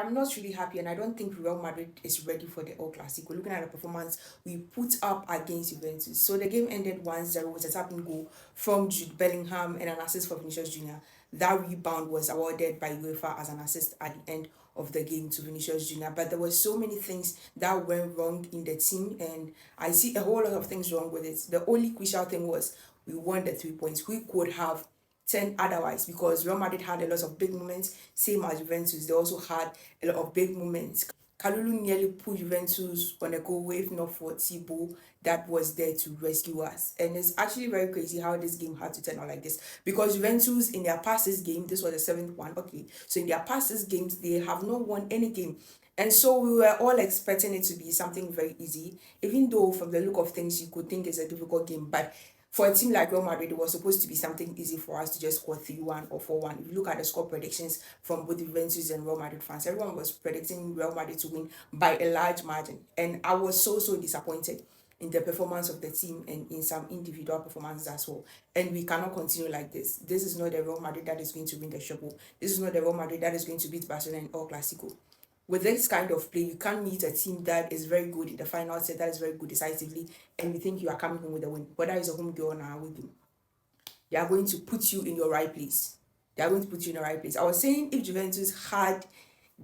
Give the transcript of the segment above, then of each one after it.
I'm not really happy, and I don't think Real Madrid is ready for the El Clasico. Looking at the performance we put up against Juventus. So the game ended 1-0 with a tapping goal from Jude Bellingham and an assist for Vinicius Jr. That rebound was awarded by UEFA as an assist at the end of the game to Vinicius Jr. But there were so many things that went wrong in the team, and I see a whole lot of things wrong with it. The only crucial thing was we won the 3 points. We could have 10 otherwise, because Real Madrid had a lot of big moments, same as Juventus. They also had a lot of big moments. Kalulu nearly put Juventus on a goal wave, not for Thibaut that was there to rescue us. And it's actually very crazy how this game had to turn out like this, because Juventus in their past this game, this was the seventh one. Okay, so in their past this games, they have not won any game. And so we were all expecting it to be something very easy, even though from the look of things you could think it's a difficult game. But for a team like Real Madrid, it was supposed to be something easy for us to just score 3-1 or 4-1. If you look at the score predictions from both Juventus and Real Madrid fans, everyone was predicting Real Madrid to win by a large margin. And I was so disappointed in the performance of the team and in some individual performances as well. And we cannot continue like this. This is not the Real Madrid that is going to win the treble. This is not the Real Madrid that is going to beat Barcelona in El Clasico. With this kind of play, you can't meet a team that is very good in the final set, that is very good decisively, and you think you are coming home with a win. Whether it's a home game or an away game, they are going to put you in your right place. They are going to put you in the right place. I was saying, if Juventus had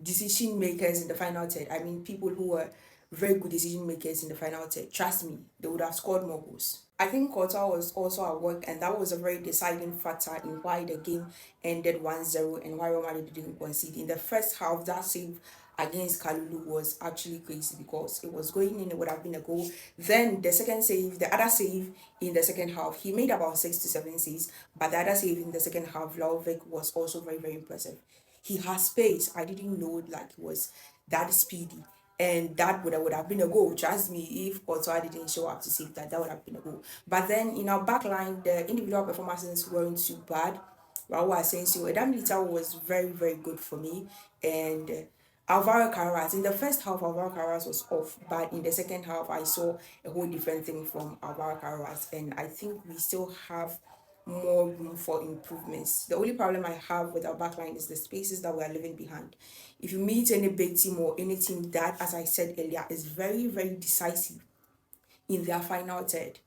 decision makers in the final third, I mean people who were very good decision makers in the final third, trust me, they would have scored more goals. I think Courtois was also at work, and that was a very deciding factor in why the game ended 1-0 and why Real Madrid didn't concede. In the first half, that save against Kalulu was actually crazy, because it was going in, it would have been a goal. Then the second save, the other save in the second half, he made about 6 to 7 saves, but the other save in the second half, Vlahovic, was also very impressive. He has pace. I didn't know like he was that speedy. And that would have been a goal. Trust me, if Courtois didn't show up to save that, that would have been a goal. But then in our back line, the individual performances weren't too bad. Raul Asensio, Adam Militao was very good for me. And Alvaro Carreras, in the first half, Alvaro Carreras was off. But in the second half, I saw a whole different thing from Alvaro Carreras. And I think we still have more room for improvements. The only problem I have with our backline is the spaces that we are leaving behind. If you meet any big team or any team that, as I said earlier, is very decisive in their final third,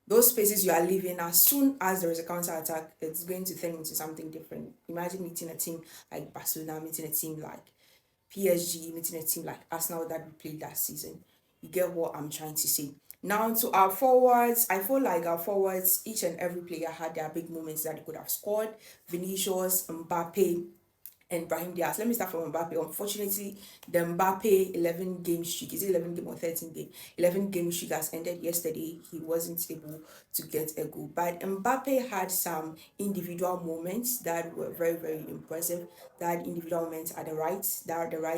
those spaces you are leaving, as soon as there is a counter attack, it's going to turn into something different. Imagine meeting a team like Barcelona, meeting a team like PSG, meeting a team like Arsenal that we played last season. You get what I'm trying to say. Now to our forwards, I feel like our forwards, each and every player had their big moments that they could have scored. Vinicius, Mbappe, and Brahim Diaz. Let me start from Mbappe. Unfortunately, the Mbappe 11 game streak, is it 11 game or 13 game? 11 game streak has ended yesterday. He wasn't able to get a goal. But Mbappe had some individual moments that were very impressive. That individual moments at the right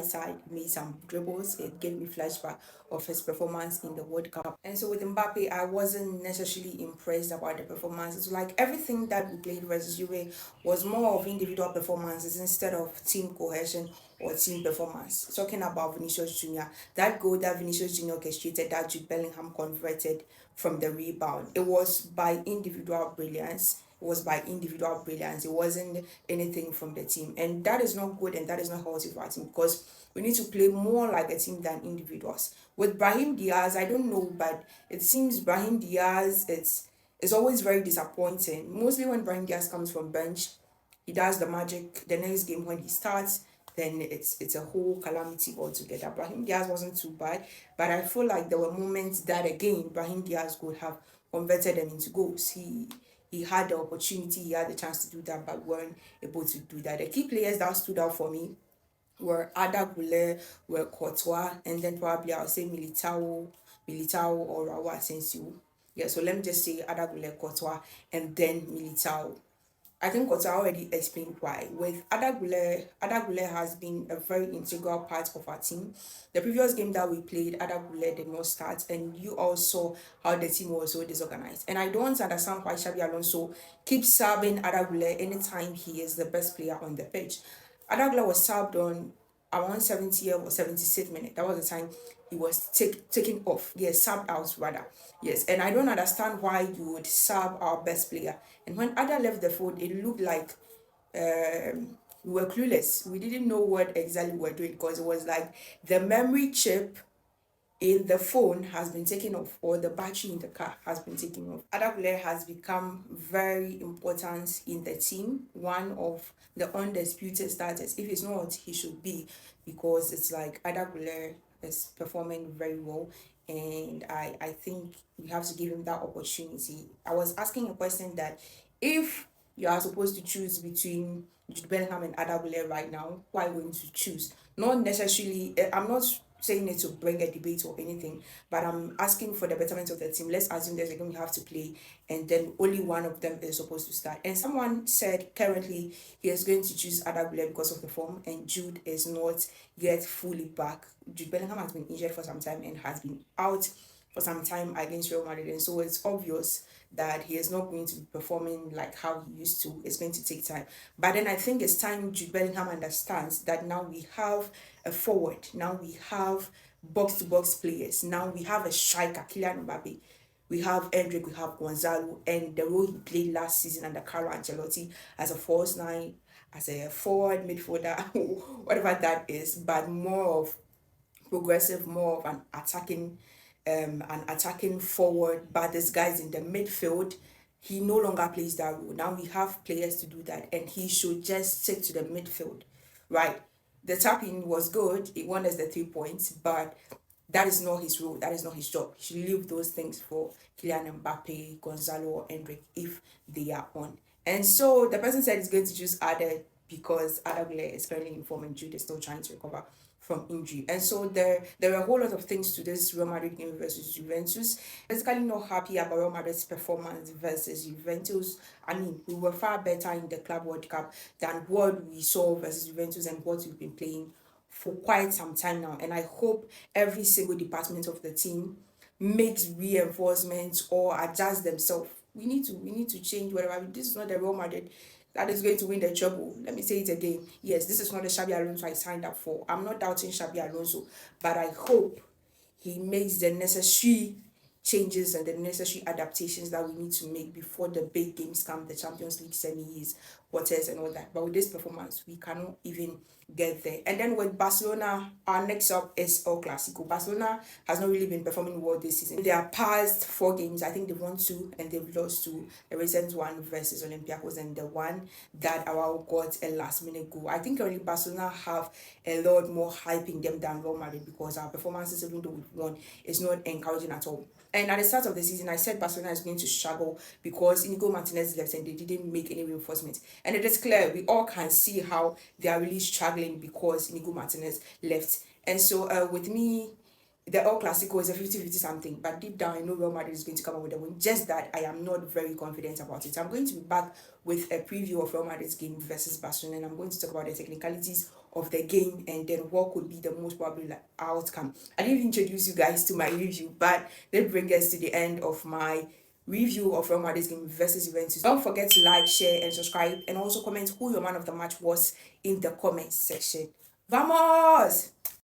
side, made some dribbles. It gave me flashback of his performance in the World Cup. And so with Mbappe, I wasn't necessarily impressed about the performance. It's like everything that we played versus Juve was more of individual performances instead of team cohesion or team performance. Talking about Vinicius Jr., that goal that Vinicius Jr. orchestrated, that Jude Bellingham converted from the rebound, it was by individual brilliance. It was by individual brilliance. It wasn't anything from the team. And that is not good, and that is not healthy for our team, because we need to play more like a team than individuals. With Brahim Diaz, I don't know, but it seems Brahim Diaz, it's always very disappointing. Mostly when Brahim Diaz comes from bench, he does the magic. The next game when he starts, then it's a whole calamity altogether. Brahim Diaz wasn't too bad, but I feel like there were moments that again Brahim Diaz could have converted them into goals. He had the opportunity, he had the chance to do that, but weren't able to do that. The key players that stood out for me were Ada Goulet, were Courtois, and then probably I'll say Militao or Raul Asensio. Yeah, so let me just say Ada Goulet, Courtois, and then Militao. I think Courtois already explained why. With Ada Goulet has been a very integral part of our team. The previous game that we played, Ada Goulet did not start, and you all saw how the team was so disorganized. And I don't understand why Xabi Alonso keeps subbing Ada Goulet anytime he is the best player on the pitch. Ada Goulet was subbed on around 70th or 76th minute. That was the time he was taken off. Yes, subbed out rather. Yes, and I don't understand why you would sub our best player. And when Ada left the field, it looked like we were clueless. We didn't know what exactly we were doing because it was like the memory chip in the phone has been taken off, or the battery in the car has been taken off. Adagule has become very important in the team, one of the undisputed starters. If it's not, he should be, because it's like Adagule is performing very well, and I think we have to give him that opportunity. I was asking a question that if you are supposed to choose between Jude Bellingham and Adagule right now, who are you going to choose? Not necessarily, I'm not saying it to bring a debate or anything, but I'm asking for the betterment of the team. Let's assume there's a game we have to play, and then only one of them is supposed to start. And someone said currently he is going to choose Adagule because of the form, and Jude is not yet fully back. Jude Bellingham has been injured for some time and has been out for some time against Real Madrid, and so it's obvious that he is not going to be performing like how he used to. It's going to take time. But then I think it's time Jude Bellingham understands that now we have a forward, now we have box to box players, now we have a striker, Kylian Mbappe. We have Endrick, we have Gonzalo, and the role he played last season under Carlo Ancelotti as a false nine, as a forward midfielder, whatever that is, but more of progressive, more of an attacking forward, but this guy's in the midfield. He no longer plays that role. Now we have players to do that, and he should just stick to the midfield, right? The tapping was good. It won us the 3 points, but that is not his role. That is not his job. He should leave those things for Kylian Mbappe, Gonzalo, or Endrick if they are on. And so the person said he's going to choose Ada because Adagule is currently in form and Jude is still trying to recover from injury. And so there were a whole lot of things to this Real Madrid game versus Juventus. Basically not happy about Real Madrid's performance versus Juventus. I mean, we were far better in the Club World Cup than what we saw versus Juventus and what we've been playing for quite some time now. And I hope every single department of the team makes reinforcements or adjust themselves. We need to change whatever. This is not the Real Madrid that is going to win the treble. Let me say it again. Yes, this is not the Xabi Alonso I signed up for. I'm not doubting Xabi Alonso, but I hope he makes the necessary changes and the necessary adaptations that we need to make before the big games come, the Champions League semis, quarters, and all that. But with this performance, we cannot even get there. And then with Barcelona, our next up is El Clasico. Barcelona has not really been performing well this season. In their past 4 games, I think they've won 2 and they've lost 2. The recent one versus Olympiacos and the one that our got a last minute goal. I think currently Barcelona have a lot more hype in them than Real Madrid because our performances, even though we've won, is not encouraging at all. And at the start of the season, I said Barcelona is going to struggle because Inigo Martinez left and they didn't make any reinforcements. And it is clear, we all can see how they are really struggling because Inigo Martinez left. And so with me, the El Clasico is a 50-50 something, but deep down I know Real Madrid is going to come up with a win. Just that I am not very confident about it. I'm going to be back with a preview of Real Madrid's game versus Barcelona, and I'm going to talk about the technicalities of the game and then what could be the most probable outcome. I didn't introduce you guys to my review, but that brings us to the end of my review of Real Madrid's game versus Juventus. Don't forget to like, share, and subscribe, and also comment who your man of the match was in the comment section. Vamos!